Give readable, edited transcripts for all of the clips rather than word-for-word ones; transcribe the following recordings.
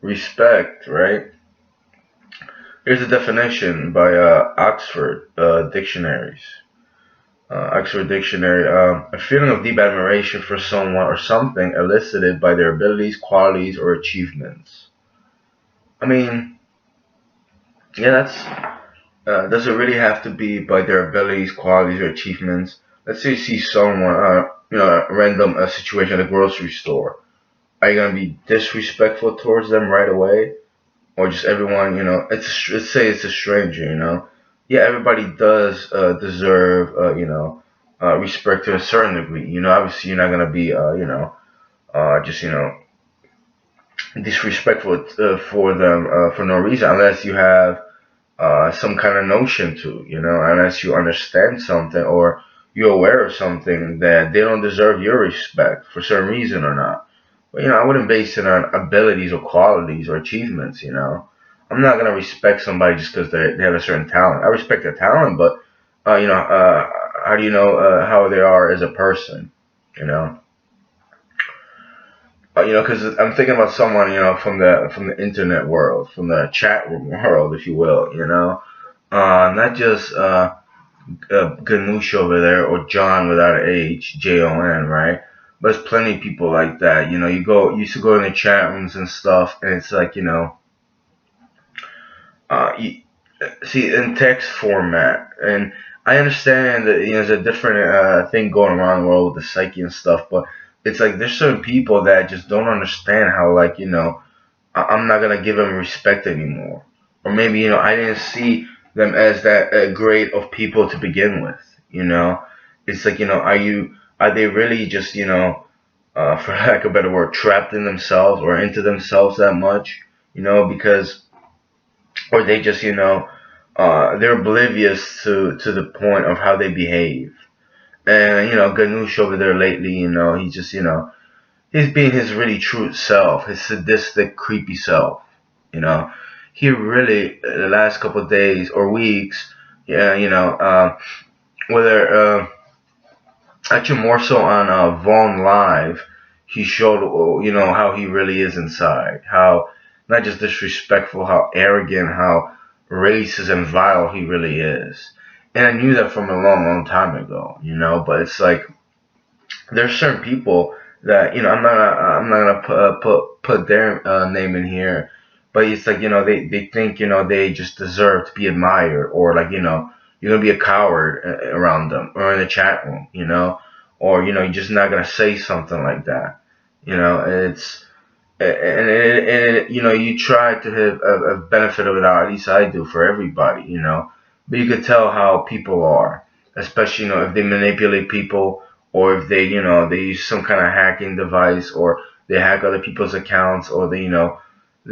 respect, right? Here's a definition by Oxford Dictionaries. Oxford Dictionary: a feeling of deep admiration for someone or something elicited by their abilities, qualities, or achievements. I mean, yeah, that's does it really have to be by their abilities, qualities, or achievements? Let's say you see someone, a random situation at a grocery store. Are you gonna be disrespectful towards them right away, or just everyone? Let's say it's a stranger. Yeah, everybody does deserve, respect to a certain degree. Obviously you're not gonna be, just disrespectful for them for no reason, unless you have some kind of notion to, unless you understand something or you're aware of something that they don't deserve your respect for certain reason or not. But I wouldn't base it on abilities or qualities or achievements. I'm not gonna respect somebody just because they have a certain talent. I respect their talent, but how do you know how they are as a person? You know, because I'm thinking about someone, from the internet world, from the chat room world, if you will. Not just Ganush over there or John without an H, Jon, right? But there's plenty of people like that. You used to go in the chat rooms and stuff, and it's like, you see in text format, and I understand that there's a different thing going around the world with the psyche and stuff, but it's like there's certain people that just don't understand how, like, I'm not gonna give them respect anymore, or maybe I didn't see them as that grade of people to begin with. It's like, are they really just, for lack of a better word, trapped in themselves or into themselves that much? Because, or they just, they're oblivious to the point of how they behave. And Ganush over there lately, he's just, he's being his really true self, his sadistic, creepy self. You know, he really, the last couple of days or weeks, yeah, whether actually more so on Vaughn Live, he showed, how he really is inside, how not just disrespectful, how arrogant, how racist and vile he really is. And I knew that from a long, long time ago, but it's like there's certain people that I'm not gonna put their name in here, but it's like they think they just deserve to be admired, or like you're gonna be a coward around them or in the chat room, or you're just not gonna say something like that. It's and you try to have a benefit of it out. At least I do for everybody, but you could tell how people are, especially if they manipulate people, or if they use some kind of hacking device, or they hack other people's accounts, or they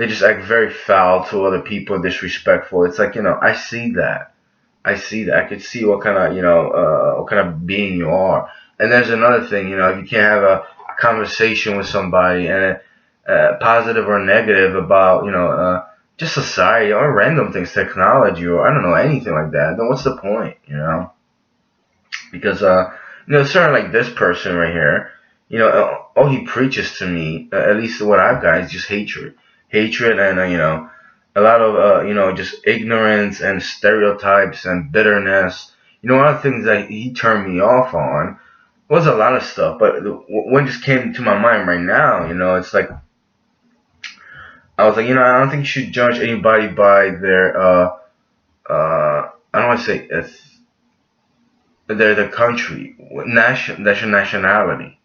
just act very foul to other people, disrespectful. It's like I see that. I could see what kind of what kind of being you are. And there's another thing, if you can't have a conversation with somebody, and positive or negative about just society or random things, technology, or I don't know, anything like that, then what's the point? Because certain, like this person right here, all he preaches to me, at least what I've got, is just hatred, and a lot of just ignorance and stereotypes and bitterness. One of the things that he turned me off on was a lot of stuff, but what just came to my mind right now, it's like I was like, I don't think you should judge anybody by their I don't want to say their country, their nationality,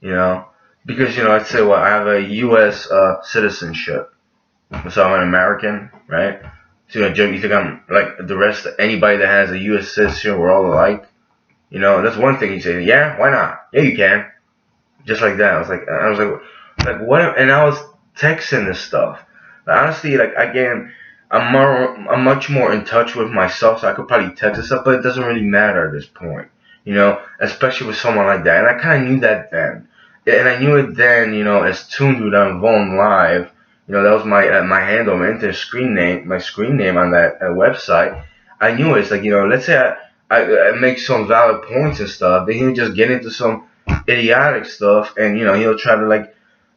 you know, because let's say, well, I have a U.S. Citizenship, so I'm an American, right? So you think I'm like the rest of anybody that has a U.S. citizenship, we're all alike? That's one thing you say. Yeah, why not? Yeah, you can. Just like that. Like what? And I was texting this stuff. Like, honestly, like again, I'm much more in touch with myself, so I could probably text this stuff, but it doesn't really matter at this point. Especially with someone like that. And I kind of knew that then, and I knew it then. As Toon Dude on Vaughn Live. That was my handle, my internet screen name on that website. I knew it. It's like let's say I make some valid points and stuff. Then he'll just get into some idiotic stuff, and he'll try to like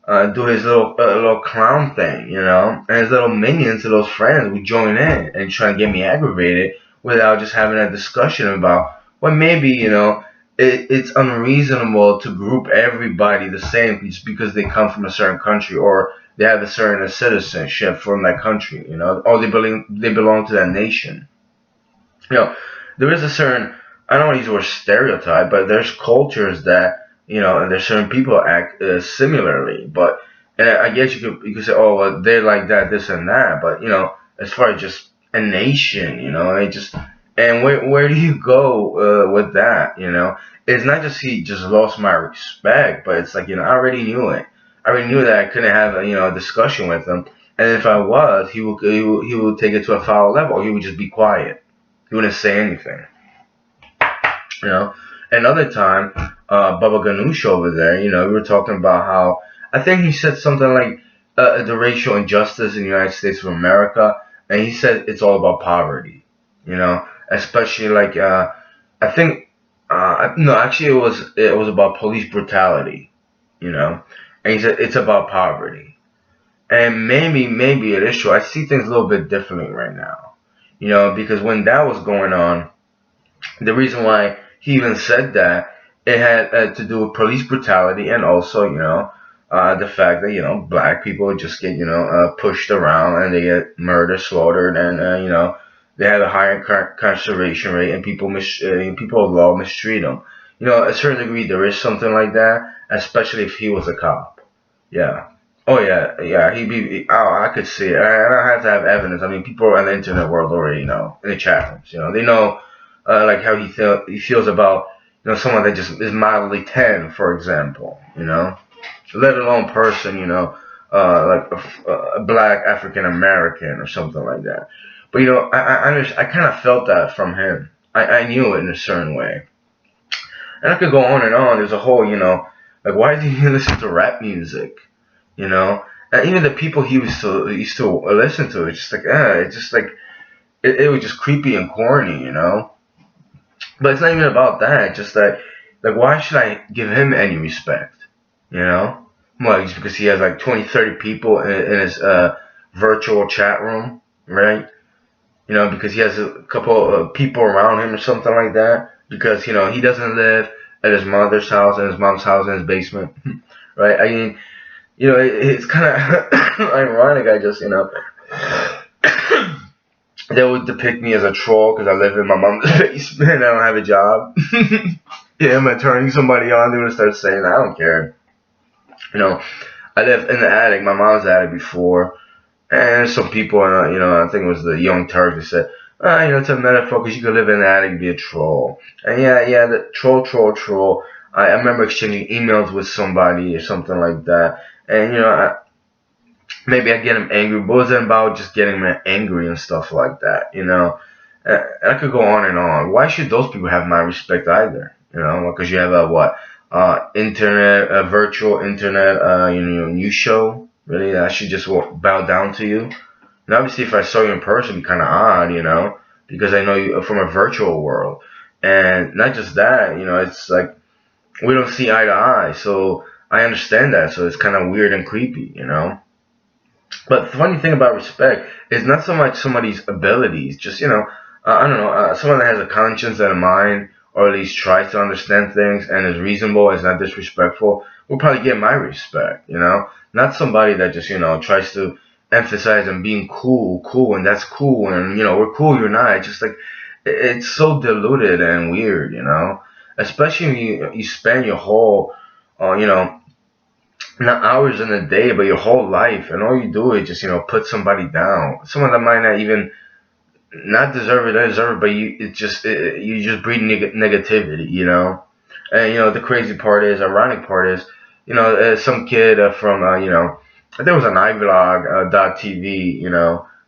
do his little clown thing, and his little minions, those friends, would join in and try and get me aggravated without just having a discussion about, well, maybe it's unreasonable to group everybody the same just because they come from a certain country or they have a certain citizenship from that country, or they belong to that nation. you know, there is a certain, I don't want to use the word stereotype, but there's cultures that, and there's certain people act similarly. But, and I guess you could say, oh, well, they're like that, this and that. But, as far as just a nation, it just, and where do you go with that, It's not just he just lost my respect, but it's like, I already knew it. I already knew that I couldn't have, a discussion with him. And if I was, he would take it to a foul level. He would just be quiet. He wouldn't say anything. You know. Another time, Baba Ganoush over there, we were talking about how I think he said something like the racial injustice in the United States of America, and he said it's all about poverty. Especially like I think no, actually it was about police brutality. And he said it's about poverty, and maybe it is true. I see things a little bit differently right now. Because when that was going on, the reason why he even said that, it had to do with police brutality, and also the fact that black people just get pushed around and they get murdered, slaughtered, and they have a higher incarceration rate, and people of law mistreat them. A certain degree there is something like that, especially if he was a cop. Yeah. Oh yeah, yeah. Oh, I could see it. I don't have to have evidence. I mean, people on the internet world already know in the chat rooms. They know like how he feels about someone that just is mildly tan, for example. Let alone person. Like a black African American or something like that. But I kind of felt that from him. I knew it in a certain way, and I could go on and on. There's a whole like why did he listen to rap music? You know, and even the people he used to listen to, it's just like it was just creepy and corny. But it's not even about that. It's just that, like, why should I give him any respect? You know, well, just because he has like 20, 30 people in his virtual chat room, right? Because he has a couple of people around him or something like that. Because he doesn't live at his mother's house and his mom's house in his basement, right? I mean, it's kind of ironic. I just, they would depict me as a troll because I live in my mom's basement and I don't have a job. Yeah, am I turning somebody on? They're gonna start saying, I don't care. I lived in the attic, my mom's attic before, and some people, I think it was the Young Turks, they said, it's a metaphor because you could live in the attic and be a troll. And yeah, the troll. I remember exchanging emails with somebody or something like that. And, maybe I get him angry, but it wasn't about just getting him angry and stuff like that, I could go on and on. Why should those people have my respect either? Because you have a what? Internet, a virtual internet, news show. Really, I should just bow down to you. And obviously, if I saw you in person, it'd be kind of odd, because I know you from a virtual world. And not just that, it's like we don't see eye to eye, so I understand that. So it's kind of weird and creepy. But the funny thing about respect is not so much somebody's abilities, just I don't know, someone that has a conscience and a mind, or at least tries to understand things and is reasonable, is not disrespectful, will probably get my respect. Not somebody that just tries to emphasize on being cool, and that's cool, and we're cool, you're not. It's just like it's so diluted and weird. Especially when you spend your whole, not hours in a day, but your whole life, and all you do is just put somebody down, someone that might not even not deserve it, but you just breed negativity, and the crazy part is, ironic part is, some kid from I think it was an iVlog .tv,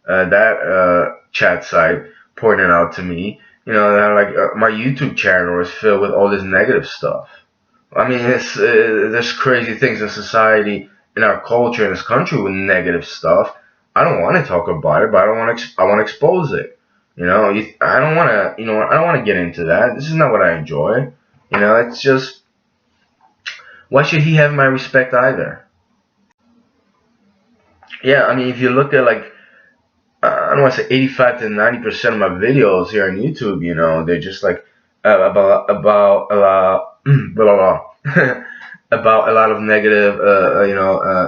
that chat site pointed out to me, that like my YouTube channel is filled with all this negative stuff. I mean, there's crazy things in society, in our culture, in this country with negative stuff. I don't want to talk about it, but I want to expose it. I don't want to. I don't want to get into that. This is not what I enjoy. It's just, why should he have my respect either? yeah, I mean, if you look at like, I don't want to say 85 to 90% of my videos here on YouTube, they're just like blah, blah, blah, about a lot of negative,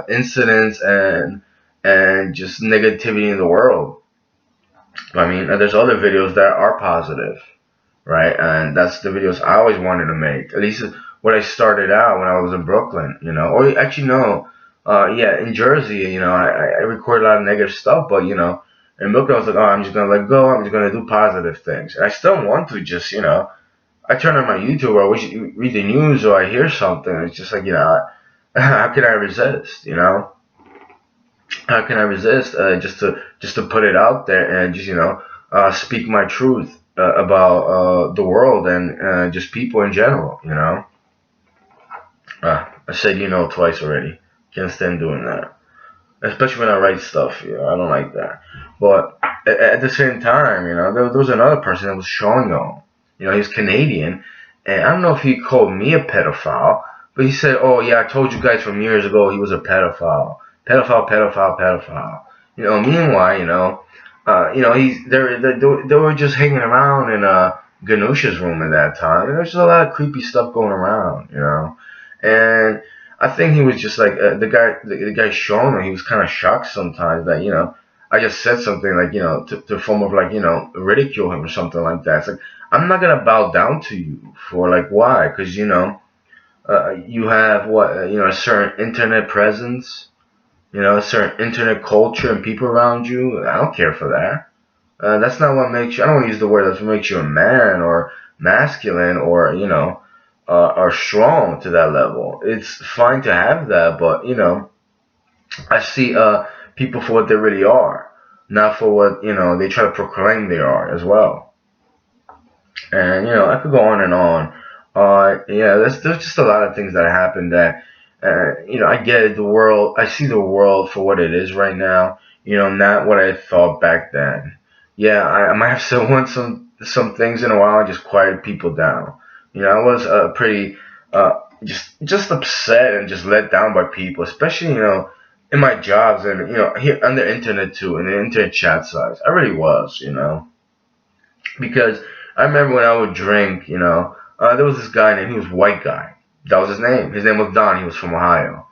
incidents and just negativity in the world. I mean, there's other videos that are positive, right? And that's the videos I always wanted to make. At least what I started out when I was in Brooklyn, or actually no, yeah, in Jersey, I recorded a lot of negative stuff, but in Brooklyn I was like, oh, I'm just gonna let go. I'm just gonna do positive things, and I still want to just, I turn on my YouTube or I read the news or I hear something. It's just like, how can I resist? How can I resist? Just to put it out there and just speak my truth about the world and just people in general. I said twice already. Can't stand doing that, especially when I write stuff. I don't like that. But at the same time, there was another person that was showing on. He's Canadian, and I don't know if he called me a pedophile, but he said, "Oh yeah, I told you guys from years ago he was a pedophile, pedophile, pedophile, pedophile." Meanwhile, he's they were just hanging around in Ganoush's room at that time. And there's just a lot of creepy stuff going around, and I think he was just like the guy showing him. He was kind of shocked sometimes that I just said something like to form of like ridicule him or something like that. It's like I'm not gonna bow down to you for like why? Because you have what a certain internet presence, a certain internet culture and people around you. I don't care for that. That's not what makes you. I don't want to use the word that makes you a man or masculine or are strong to that level. It's fine to have that, but I see people for what they really are, not for what they try to proclaim they are as well. And I could go on and on. Yeah, there's just a lot of things that happen that I get it. The world, I see the world for what it is right now. Not what I thought back then. Yeah, I might have said once some things in a while and just quieted people down. I was pretty just upset and just let down by people, especially in my jobs and here on the internet too, in the internet chat sites. I really was, because I remember when I would drink, there was this guy named, he was a white guy. That was his name. His name was Don. He was from Ohio.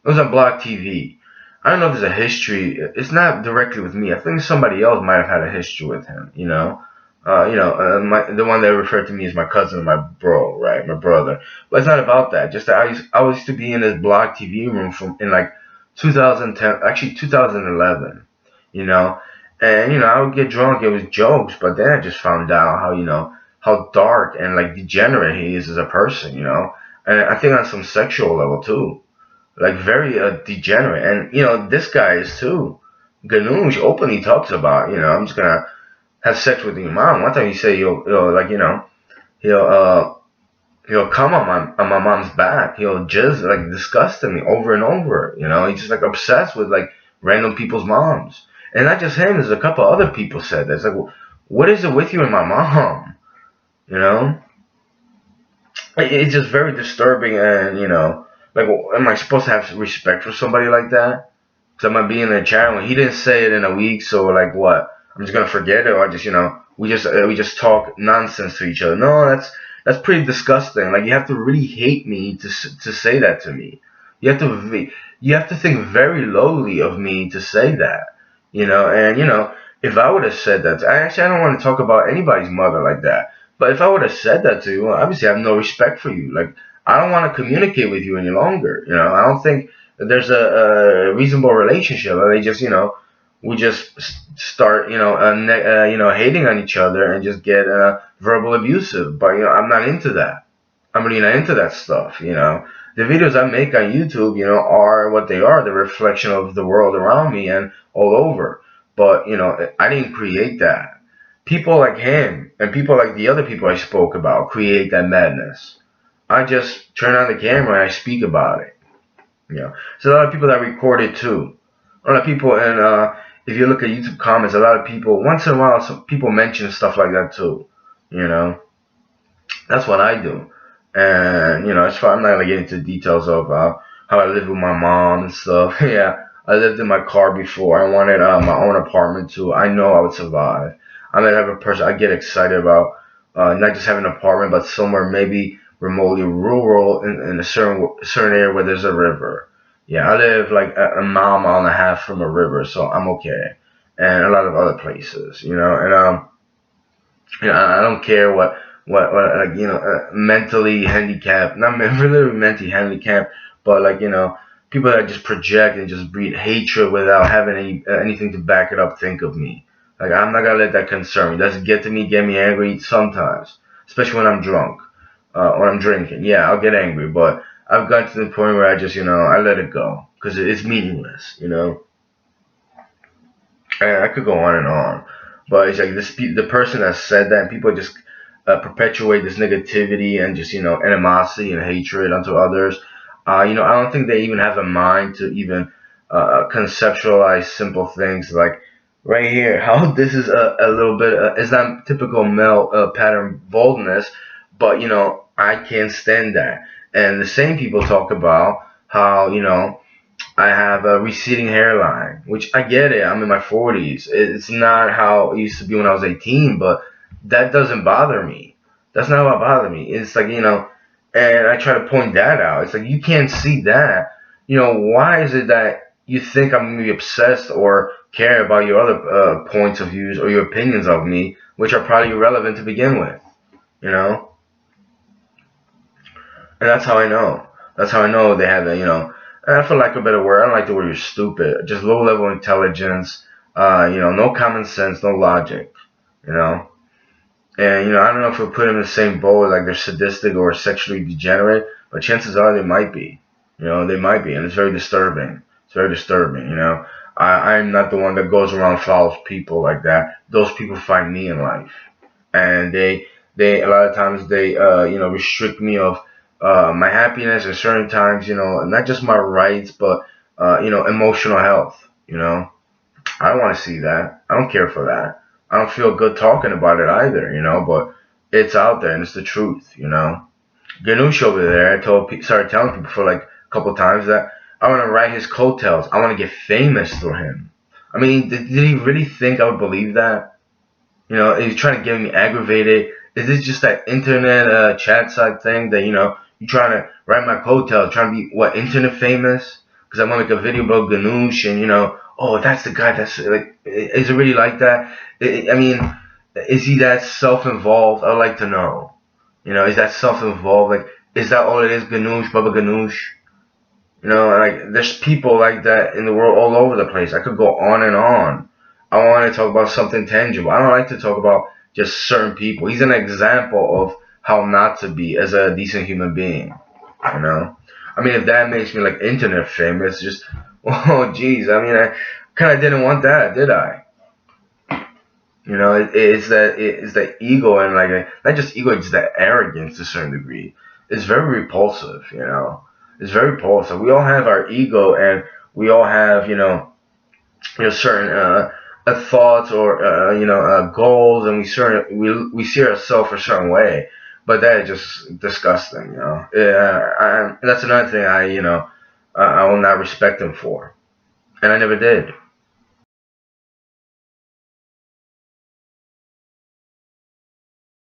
It was on Block TV. I don't know if there's a history. It's not directly with me. I think somebody else might have had a history with him. The one that referred to me as my cousin, my bro, right, my brother. But it's not about that. Just that I used to be in this Block TV room from in like 2010, actually 2011. You know, and I would get drunk. It was jokes, but then I just found out how how dark and like degenerate he is as a person. And I think on some sexual level too, like very degenerate. And this guy is too. Ganoush openly talks about I'm just gonna have sex with your mom. One time he said he'll like he'll he'll come on my mom's back. He'll just like disgust me over and over. He's just like obsessed with like random people's moms. And not just him. There's a couple other people said that. It's like, what is it with you and my mom? You know, it's just very disturbing. And like, am I supposed to have respect for somebody like that? So I might be in the chat when he didn't say it in a week. So like, what? I'm just gonna forget it, or just we just talk nonsense to each other. No, that's pretty disgusting. Like you have to really hate me to say that to me. You have you have to think very lowly of me to say that. And if I would have said that, I don't want to talk about anybody's mother like that. But if I would have said that to you, well, obviously I have no respect for you. Like I don't want to communicate with you any longer. I don't think that there's a reasonable relationship. They just we just start hating on each other and just get verbal abusive. But I'm not into that. I'm really not into that stuff. The videos I make on YouTube, are what they are, the reflection of the world around me and all over. But I didn't create that. People like him and people like the other people I spoke about create that madness. I just turn on the camera and I speak about it. There's a lot of people that record it too. A lot of people, and if you look at YouTube comments, a lot of people, once in a while, some people mention stuff like that too. You know, that's what I do. And as far I'm not gonna get into details of how I live with my mom and stuff. Yeah, I lived in my car before. I wanted my own apartment too. I know I would survive. I'm the type of person I get excited about not just having an apartment, but somewhere maybe remotely rural in a certain area where there's a river. Yeah, I live like mile and a half from a river, so I'm okay. And a lot of other places, and I don't care what like mentally handicapped, not really mentally handicapped, but like people that just project and just breed hatred without having anything to back it up. Think of me. Like I'm not gonna let that concern me. That's get me angry sometimes, especially when I'm drunk, when I'm drinking. Yeah, I'll get angry, but I've gotten to the point where I just I let it go because it's meaningless. I could go on and on, but it's like the person that said that, and people just perpetuate this negativity and just animosity and hatred unto others. I don't think they even have a mind to even conceptualize simple things like right here. How this is a little bit. It's not typical male pattern boldness, but I can't stand that. And the same people talk about how I have a receding hairline, which I get it. I'm in my 40s. It's not how it used to be when I was 18, but that doesn't bother me. That's not what bothers me. It's like, and I try to point that out. It's like, you can't see that. Why is it that you think I'm going to be obsessed or care about your other points of views or your opinions of me, which are probably irrelevant to begin with, you know? And that's how I know. That's how I know they have and I feel like a better word. I don't like the word you're stupid. Just low level intelligence. No common sense, no logic. You know. And I don't know if we put them in the same boat like they're sadistic or sexually degenerate, but chances are they might be. They might be, and it's very disturbing. It's very disturbing. I'm not the one that goes around and follows people like that. Those people find me in life, and they a lot of times they restrict me of my happiness at certain times. Not just my rights, but emotional health. I don't want to see that. I don't care for that. I don't feel good talking about it either. But it's out there and it's the truth. Ganush over there, started telling people for like a couple of times that I want to write his coattails. I want to get famous through him. I mean, did he really think I would believe that? He's trying to get me aggravated. Is this just that internet chat site thing that you trying to write my coattails, trying to be what internet famous? Because I want to make a video about Ganoush and oh that's the guy that's like, is it really like that? I mean, is he that self-involved? I'd like to know. Is that self-involved? Like, is that all it is? Ganoush, Baba Ganoush. Like there's people like that in the world all over the place. I could go on and on. I want to talk about something tangible. I don't like to talk about just certain people. He's an example of how not to be as a decent human being. You know. I mean, if that makes me like internet famous, just oh geez. I mean, I kind of didn't want that, did I? It's that ego and like not just ego, it's that arrogance to a certain degree. It's very repulsive. It's very repulsive. We all have our ego, and we all have certain thoughts or goals, and we see ourselves a certain way. But that is just disgusting. And that's another thing I will not respect him for, and I never did.